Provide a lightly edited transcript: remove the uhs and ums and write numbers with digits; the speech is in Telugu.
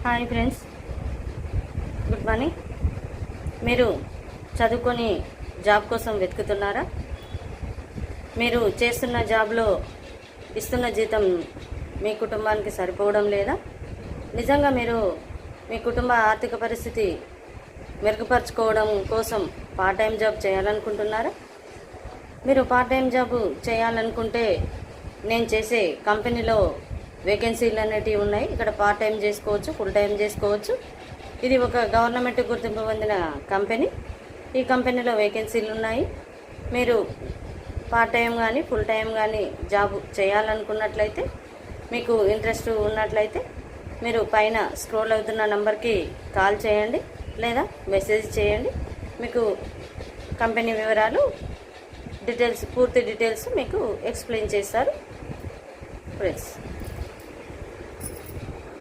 Hi friends, good morning. మీరు చదువుకొని జాబ్ కోసం వెతుకుతున్నారా? మీరు చేస్తున్న జాబ్లో ఇస్తున్న జీతం మీ కుటుంబానికి సరిపోవడం లేదా? నిజంగా మీరు మీ కుటుంబ ఆర్థిక పరిస్థితి మెరుగుపరచుకోవడం కోసం పార్ట్ టైం జాబ్ చేయాలనుకుంటున్నారా? మీరు పార్ట్ టైం జాబ్ చేయాలనుకుంటే నేను చేసే కంపెనీలో వేకెన్సీలు అనేటివి ఉన్నాయి. ఇక్కడ పార్ట్ టైం చేసుకోవచ్చు, ఫుల్ టైం చేసుకోవచ్చు. ఇది ఒక గవర్నమెంట్ గుర్తింపు పొందిన కంపెనీ. ఈ కంపెనీలో వేకెన్సీలు ఉన్నాయి. మీరు పార్ట్ టైం కానీ ఫుల్ టైం కానీ జాబ్ చేయాలనుకున్నట్లయితే, మీకు ఇంట్రెస్ట్ ఉన్నట్లయితే మీరు పైన స్క్రోల్ అవుతున్న నంబర్కి కాల్ చేయండి లేదా మెసేజ్ చేయండి. మీకు కంపెనీ వివరాలు పూర్తి డీటెయిల్స్ మీకు ఎక్స్ప్లెయిన్ చేస్తారు ఫ్రెండ్స్.